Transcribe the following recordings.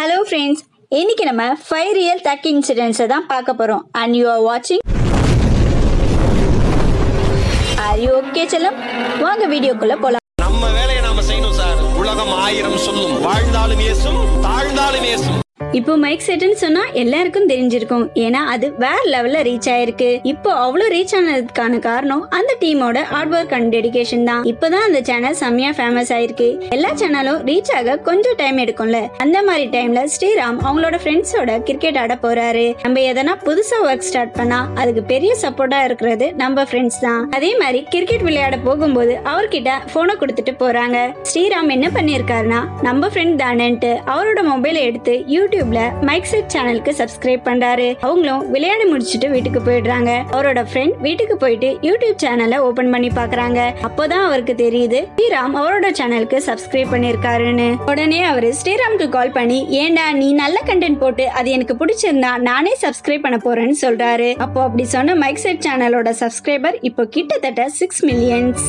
Hello friends, இன்னைக்கு நம்ம 5 real tech incidents தான் பார்க்க போறோம் and you are watching. Are you okay செல்லம்? வாங்க வீடியோக்குள்ள போலாம். நம்ம வேலையை நாம செய்யணும் சார். உலகம் 1000 சொல்லும், வாழ்ந்தாலும் ஏசும், தாழ்ந்தாலும் ஏசும். இப்போ மைக் செட்னு சொன்னா எல்லாருக்கும் தெரிஞ்சிருக்கும். ஏன்னா அது வேற லெவல்ல ரீச் ஆயிருக்கு. இப்போ அவ்வளவு ரீச் ஆனதுக்கான காரணம் அந்த டீமோட ஹார்ட் ஒர்க் அண்ட் டெடிகேஷன் தான். இப்பதான் அந்த சேனல் செம்மையா ஃபேமஸ் ஆயிருக்கு. எல்லா சேனலும் ரீச் ஆக கொஞ்சம் டைம் எடுக்கும்ல. அந்த மாதிரி டைம்ல ஸ்ரீராம் அவங்களோட ஃப்ரெண்ட்ஸோட கிரிக்கெட் ஆட போறாரு. நம்ம எதனா புதுசா ஒர்க் ஸ்டார்ட் பண்ணா அதுக்கு பெரிய சப்போர்ட்டா இருக்கிறது நம்ம ஃப்ரெண்ட்ஸ் தான். அதே மாதிரி கிரிக்கெட் விளையாட போகும்போது அவர்கிட்ட போனை கொடுத்துட்டு போறாங்க. ஸ்ரீராம் என்ன பண்ணிருக்காருன்னா நம்ம ஃப்ரெண்ட் தானேன்ட்டு அவரோட மொபைலை எடுத்து யூடியூப்ல மைக் செட் சேனலுக்கு சப்ஸ்கிரைப் பண்றாரு. அவங்களும் விளையாடி முடிச்சிட்டு வீட்டுக்கு போயிடுறாங்க. அவரோட ஃப்ரெண்ட் வீட்டுக்கு போயிட்டு யூடியூப் சேனலை ஓபன் பண்ணி பாக்குறாங்க. அப்போதான் அவருக்கு தெரியுது ஸ்ரீராம் அவரோட சேனலுக்கு சப்ஸ்கிரைப் பண்ணிருக்காருன்னு. உடனே அவரு ஸ்ரீராம்க்கு கால் பண்ணி, ஏண்டா நீ நல்ல கண்டென்ட் போட்டு அது எனக்கு பிடிச்சிருந்தா நானே சப்ஸ்கிரைப் பண்ண போறேன்னு சொல்றாரு. அப்போ அப்படி சொன்ன மைக் செட் சேனலோட சப்ஸ்கிரைபர் இப்போ கிட்டத்தட்ட 6 மில்லியன்ஸ்.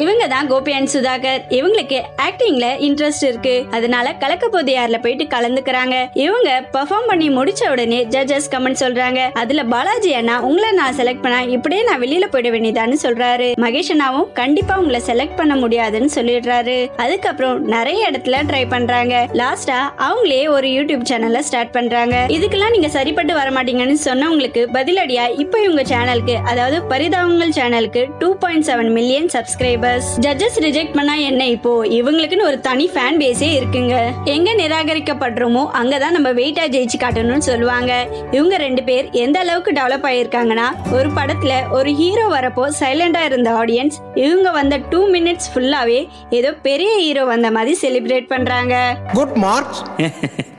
இவங்க தான் கோபி அண்ட் சுதாகர். இவங்களுக்கு ஆக்டிங்ல இன்ட்ரெஸ்ட் இருக்கு. அதனால கலக்க போது யார்ல போயிட்டு கலந்துக்கிறாங்க. இவங்க பெர்ஃபார்ம் பண்ணி முடிச்ச உடனே ஜட்ஜஸ் கமெண்ட் சொல்றாங்க. அதுல பாலாஜி அண்ணா உங்களை நான் செலக்ட் பண்ணா இப்படியே நான் வெளியில போயிட வேண்டியதான்னு சொல்றாரு. மகேஷ் அண்ணாவும் கண்டிப்பா உங்களை செலக்ட் பண்ண முடியாதுன்னு சொல்லிடுறாரு. அதுக்கப்புறம் நிறைய இடத்துல ட்ரை பண்றாங்க. லாஸ்டா அவங்களே ஒரு யூடியூப் சேனல்ல ஸ்டார்ட் பண்றாங்க. இதுக்கெல்லாம் நீங்க சரிப்பட்டு வர மாட்டீங்கன்னு சொன்னவங்களுக்கு பதிலடியா இப்ப இவங்க சேனலுக்கு, அதாவது பரிதாபங்கள் சேனலுக்கு 2.7 மில்லியன் சப்ஸ்கிரைபர். ஜட்ஜஸ் ரிஜெக்ட் பண்ணா என்ன, இப்போ இவங்களுக்குன்னு ஒரு தனி ஃபேன் பேஸே இருக்குங்க. எங்க நிராகரிக்கப்படுறோமோ அங்கதான் நம்ம வெயிட்டா ஜெயிச்சு காட்டணும்னு சொல்லுவாங்க. இவங்க 2 பேர் எந்த அளவுக்கு டெவலப் ஆயிருக்காங்கன்னா, ஒரு படத்துல ஒரு ஹீரோ வரப்போ சைலண்டா இருந்த ஆடியன்ஸ் இவங்க வந்த 2 மினிட்ஸ் ஃபுல்லாவே ஏதோ பெரிய ஹீரோ வந்த மாதிரி செலிப்ரேட் பண்றாங்க. Good marks,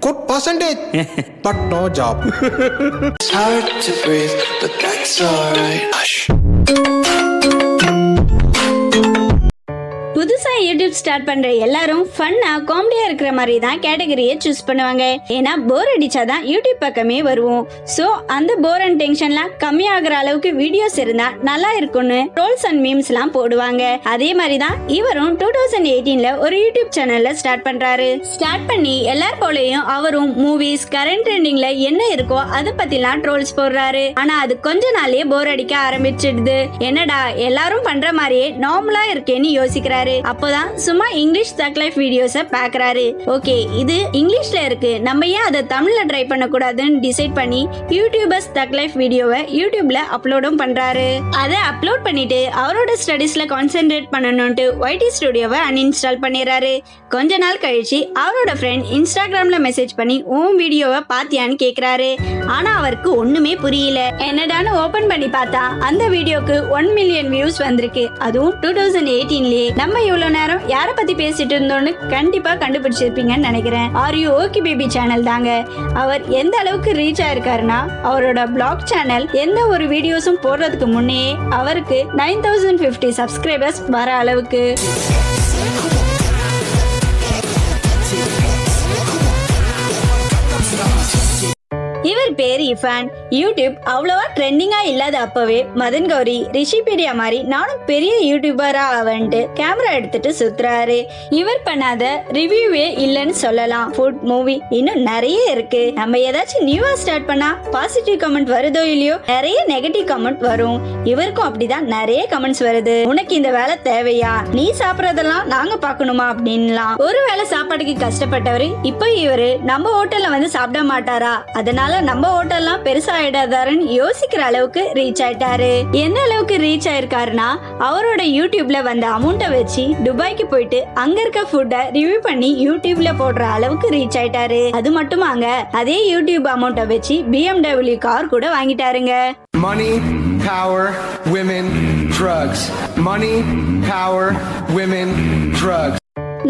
good percentage, but no job. It's hard to breathe, but that's alright. Hush. புதுசா யூடியூப் ஸ்டார்ட் பண்ற எல்லாரும் ஃபன்னா காமெடியா இருக்கிற மாதிரி தான் கேட்டகரியை சூஸ் பண்ணுவாங்க. ஏன்னா போர் அடிச்சாதான் யூடியூப் பக்கமே வருவோம். சோ அந்த போர் அண்ட் டென்ஷன்லாம் கம்மியாகிற அளவுக்கு வீடியோஸ் இருந்தா நல்லா இருக்கும்னு ட்ரோல்ஸ் அண்ட் மீம்ஸ் எல்லாம் போடுவாங்க. அதே மாதிரி தான் இவரும் 2018ல ஒரு யூடியூப் சேனல்ல ஸ்டார்ட் பண்றாரு. ஸ்டார்ட் பண்ணி எல்லார் போலயும் அவரும் மூவிஸ், கரண்ட் ட்ரெண்டிங்ல என்ன இருக்கோ அதை பத்திலாம் ட்ரோல்ஸ் போடுறாரு. ஆனா அது கொஞ்ச நாளே போர் அடிக்க ஆரம்பிச்சிடுது. என்னடா எல்லாரும் பண்ற மாதிரியே நார்மலா இருக்கேன்னு யோசிக்கிறாரு. அப்போதான் சும்மா இங்கிலீஷ் தக் லைஃப் வீடியோஸை பார்க்கறாரு. ஓகே, இது இங்கிலீஷ்ல இருக்கு, நம்ம ஏன் அதை தமிழ்ல ட்ரை பண்ண கூடாதுன்னு டிசைட் பண்ணி யூடியூபர்ஸ் தக் லைஃப் வீடியோவை யூடியூப்ல அப்லோடும் பண்றாரு. அதை அப்லோட் பண்ணிட்டு அவரோட ஸ்டடீஸ்ல கான்சென்ட்ரேட் பண்ணணும்ட்டு YT ஸ்டுடியோவை அன்இன்ஸ்டால் பண்ணிடுறாரு. கொஞ்ச நாள் கழிச்சு அவரோட ஃப்ரெண்ட் இன்ஸ்டாகிராம்ல மெசேஜ் பண்ணி உன் வீடியோவை பாத்தியான்னு கேக்குறாரு. ஆனா அவருக்கு ஒண்ணுமே புரியல. என்னடான்னு ஓபன் பண்ணி பார்த்தா அந்த வீடியோக்கு 1 மில்லியன் வியூஸ் வந்திருக்கு. அதுவும் 2018லயே. நம்ம இவ்வளவு நேரம் யாரை பத்தி பேசிட்டு இருந்தோம்னு கண்டிப்பா கண்டுபிடிச்சிருப்பீங்கன்னு நினைக்கிறேன். Are you okay baby channel தாங்க. அவர் எந்த அளவுக்கு ரீச் ஆயிருக்காருன்னா, அவரோட பிளாக் சேனல் எந்த ஒரு வீடியோஸும் போடுறதுக்கு முன்னே அவருக்கு 9050 சப்ஸ்கிரைபர்ஸ் வர அளவுக்கு. இவர் பேர் இஃபான். யூடியூப் அவ்வளவா ட்ரெண்டிங்கா இல்லாத அப்பவே மதன் கௌரி, ரிஷிபீடியா மாதிரி நானும் பெரிய யூடியூபரா ஆவன்ட்டு கேமரா எடுத்துட்டு சுத்துறாரு. இவர் பண்ணாத ரிவ்யூவே இல்லைன்னு சொல்லலாம். ஃபுட், மூவி, இன்னும் நிறைய இருக்கு. நம்ம ஏதாச்சும் நியூவா ஸ்டார்ட் பண்ணா பாசிட்டிவ் கமெண்ட் வருதோ இல்லையோ, நிறைய நெகட்டிவ் கமெண்ட் வரும். இவருக்கும் அப்படிதான் நிறைய கமெண்ட்ஸ் வருது. உனக்கு இந்த வேலை தேவையா, நீ சாப்பிடறதெல்லாம் நாங்க பாக்கணுமா அப்படின்லாம். ஒருவேளை சாப்பாட்டுக்கு கஷ்டப்பட்டவரு இப்போ இவரு நம்ம ஹோட்டல்ல வந்து சாப்பிட மாட்டாரா, அதனால நம்ம ஹோட்டல்லாம் பெருசா ஆயிடாதாருன்னு யோசிக்கிற அளவுக்கு ரீச் ஆயிட்டாரு. என்ன அளவுக்கு ரீச் ஆயிருக்காருன்னா, அவரோட யூடியூப்ல வந்த அமௌண்ட்டை வச்சு துபாய்க்கு போயிட்டு அங்க இருக்க ஃபுட்டை ரிவ்யூ பண்ணி யூடியூப்ல போடுற அளவுக்கு ரீச் ஆயிட்டாரு. அது மட்டுமாங்க, அதே யூடியூப் அமௌண்ட்டை வச்சு BMW கார் கூட வாங்கிட்டாருங்க. Money, power, women, drugs. Money, power, women, drugs.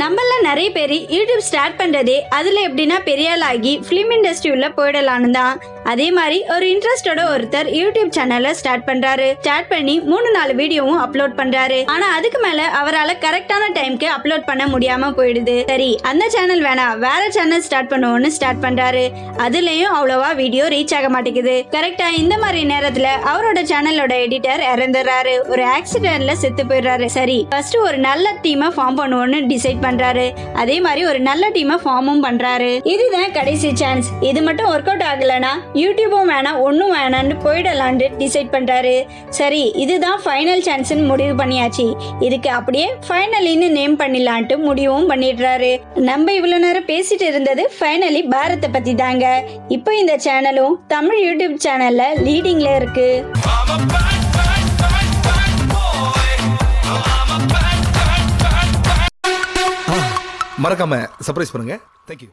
நம்மள நிறைய பேர் யூடியூப் ஸ்டார்ட் பண்றதே அதுல எப்படின்னா பெரிய ஆளாகி பிலிம் இண்டஸ்ட்ரி உள்ள போயிடலான்னு தான். அதே மாதிரி ஒரு இன்ட்ரெஸ்டோட ஒருத்தர் யூடியூப் சேனலை ஸ்டார்ட் பண்றாரு. ஸ்டார்ட் பண்ணி 3-4 வீடியோவும் அப்லோட் பண்றாரு. ஆனா அதுக்கு மேல அவரால் கரெக்டான டைம்க்கு அப்லோட் பண்ண முடியாம போயிடுது. சரி, அந்த சேனல் வேணாம், வேற சேனல் ஸ்டார்ட் பண்ணுவோம்னு ஸ்டார்ட் பண்றாரு. அதுலயும் அவ்வளவா வீடியோ ரீச் ஆக மாட்டேங்குது. கரெக்டா இந்த மாதிரி நேரத்துல அவரோட சேனலோட எடிட்டர் இறந்துறாரு. ஒரு ஆக்சிடென்ட்ல செத்து போயிடுறாரு. சரி, ஃபர்ஸ்ட் ஒரு நல்ல டீமை ஃபார்ம் பண்ணுவோம்னு டிசைட் பண்றாரு. அதே மாதிரி ஒரு நல்ல டீமை ஃபார்மும் பண்றாரு. இதுதான் கடைசி சான்ஸ். இது மட்டும் ஒர்க் அவுட் ஆகலனா யூடியூபும் வேணாம், ஒன்னும் வேணான்னு போயிடலான்னு டிசைட் பண்றாரு. சரி, இதுதான் ஃபைனல் சான்ஸ்னு முடிவு பண்ணியாச்சு. இதுக்கு அப்படியே ஃபைனலின்னு நேம் பண்ணிடலான்ட்டு முடிவும் பண்ணிடுறாரு. நம்ம இவ்வளவு நேரம் பேசிட்டு இருந்தது ஃபைனலி பாரத்தை பத்தி தாங்க. இப்போ இந்த சேனலும் தமிழ் யூடியூப் சேனல்ல லீடிங்ல இருக்கு. மறக்காம சர்ப்ரைஸ் பண்ணுங்க. தேங்க்யூ.